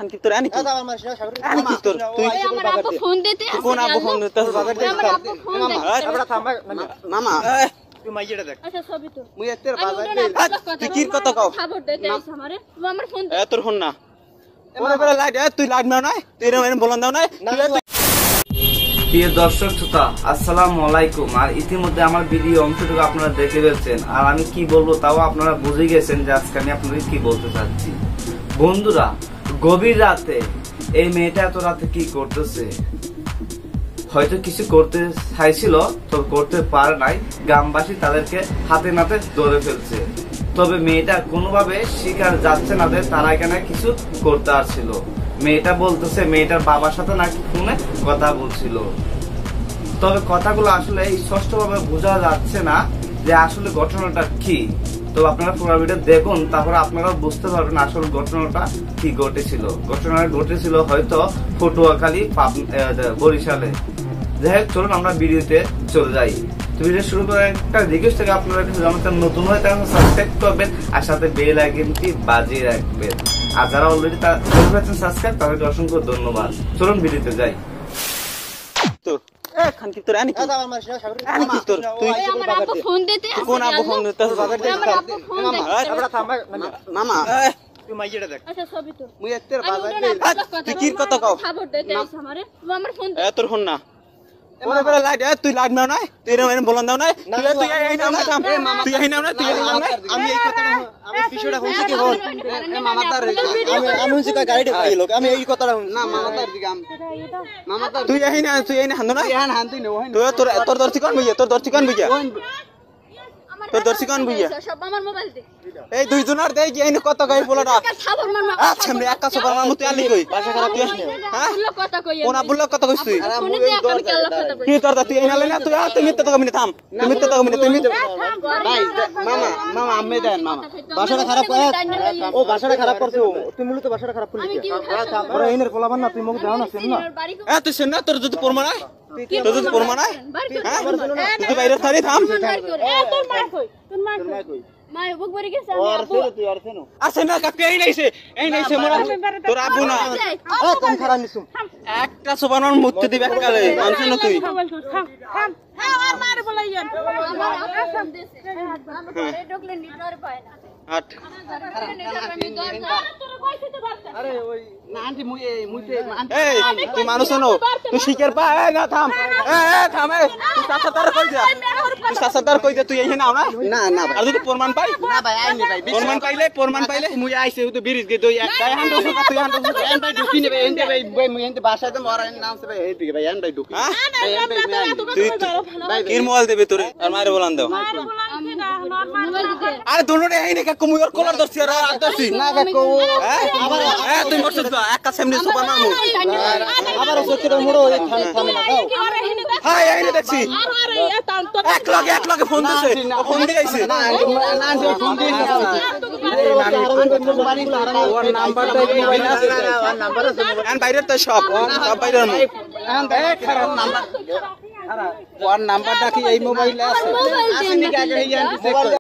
খান কি তোর আনি কি আনি কি তোর তুই আমার আব্বু ফোন দিতে কোন আব্বু ফোন দিতে বাজার দে আমার আব্বু ফোন দিতে আমরা থাম মামা তুই মাইয়েটা দেখ আচ্ছা সবই তো মুই এতের বাজার দে তুই কি কথা কও খবর দিতে আইছ আমারে আমার ফোন এ তোর ফোন না ওরে বলে লাইট তুই লাইট মার নাই তুই এরকম বলন দাও নাই প্রিয় দর্শক শ্রোতা আসসালামু আলাইকুম। আর ইতিমধ্যে আমার ভিডিও অংশটুকু আপনারা দেখে ফেলছেন, আর আমি কি বলবো তাও আপনারা বুঝে গেছেন যে আজকে আমি আপনাদের কি বলতে চাচ্ছি। বন্ধুরা, গভীর রাতে এই মেয়েটা এত রাতে কি করতেছে, হয়তো কিছু করতে চাইছিল তো করতে পারে নাই, গ্রামবাসী তাদেরকে হাতে নাতে ধরে ফেলছে। তবে মেয়েটা কোনোভাবে শিকার যাচ্ছে না যে তারা এখানে কিছু করতে আসছিল। মেয়েটা বলতেছে মেয়েটার বাবার সাথে নাকি ফোনে কথা বলছিল, তবে কথাগুলো আসলে স্পষ্টভাবে বোঝা যাচ্ছে না যে আসলে ঘটনাটা কি। তো আপনারা পুরো ভিডিও দেখুন, তারপরে আপনারা বুঝতে পারবেন আসলে ঘটনাটা কি ঘটেছিল। ঘটনাটা ঘটেছিল হয়তো পটুয়াখালী বরিশালে। যাই হোক, চলুন আমরা ভিডিওতে চলে যাই। তো ভিডিও শুরু করার একটা রিকোয়েস্ট থেকে আপনারা কিছু জানতে নতুন হয় তাহলে সাবস্ক্রাইব করবেন আর সাথে বেল আইকনটি বাজিয়ে রাখবেন। আর যারা অলরেডি সাবস্ক্রাইব তাদেরকে অসংখ্য ধন্যবাদ। চলুন ভিডিওতে যাই। তোর এ খান কি তোর আনি কি আনি কি তোর তুই আমার আব্বু ফোন দিতে কোন আব্বু ফোন দিতে বাজার দে আমার আব্বু ফোন দিতে আমরা থাম মামা তুই মাইয়েটা দেখ আচ্ছা সবই তো মুই এতের বাজার দে তুই কি কথা কও খবর দিতে আইছ আমারে আমার ফোন এ তোর ফোন না ওরে বলে লাইট তুই লাইট মার নাই তুই এরকম বলন দাও নাই তুই এই নাম না তুই এই নাম না তুই এই নাম না আমি এই কথাটা আমি বিষয়টা শুনছি কি হল মামা তার আমি শুনছি কয় গাড়িতে ভাই লোক আমি এই কথাটা না মামা তার দিকে মামা তার তুই এই না হান্দো না হান তুই নেও তুই তোর দর্শি কোন বুঝিয়া তোর দর্শি কোন বুঝিয়া তোর দর্শি কোন বুঝিয়া সব আমার মোবাইল দে এই দুইজনের দেই কি এই কত গাই পোলাটা খবর মার আচ্ছা আমরা একা সবার নাম তুই আলি কই ভাষা খারাপ তুই হ্যাঁ কথা কই কোন আবুল্লাহ কত কইছ তুই ফোনে দে এখন কি আল্লাহ কথা কি তোর তুই এই নালে না তুই মিথ্যা তো কমিনে থাম তুই মিথ্যা তো কমিনে তুই ভাই মামা আমি দেন মামা ভাষাটা খারাপ করে ও ভাষাটা খারাপ করছো তুই মূলত ভাষাটা খারাপ করলি কি ওরে এইনের পোলাবান না তুই মুখ দাও না শুন না এ তুই শুন না তোর যদি প্রমাণ হয় তোর যদি প্রমাণ হয় হ্যাঁ তুই বাইরে থারি থাম তোর মা কই মা বুক ভরে গেছে তুই আর শুনো আছে না কাকে এই নাইছে মোরা তোর আবু না এ তুমি খারাপ নিছু একটা সুবানোর মুক্তি দিবে কালে মানছ না তুই হ্যাঁ আর মার বলাইয়েন আমার আব্বু ফোন দিছে আমার ঘরে ঢুকলে নেটওয়ার্ক পায় না আট আরে ওই না আন্টি মুই এই তুই মানুষ নো তুই শিকার পা না থাম থাম তুই সাসাদার কই দে তুই এই নাও না না না আর যদি প্রমাণ পাই না ভাই আইনি ভাই প্রমাণ পাইলে মুই আইছে তো বিরিজ গে দই গায় হান্ডো তুই হান্ডো এন ভাই ঢুকি নেবে এন ভাই ভাই মুই এনতে বাসায় তো মরা নাম সে ভাই এই দিকে ভাই এন ভাই ঢুকি তুই কির মোবাইল দেবে তোরে আর মারে বলান দাও আরে দুনোরে এই নে কাকু মুই ওর কলার দর্শি আর দর্শি না কাকু আবার তুই মরছিস না একা সামনে সুপার মারমু আবার সত্যি মুড়ো এই থামে না দাও হাই এই নে দেখছি এক লগে ফোন দিছে ফোন দিয়ে আইছে না আন্টি ফোন দিন ওর নাম্বারটা মোবাইল আছে ওর নাম্বার আছে এন্ড বাইরে তো সব বাইরে মু এন্ড দেখ খারাপ নাম্বার ওর নাম্বারটা কি এই মোবাইলে আছে মোবাইল দেন আগে এই আন্টি চেক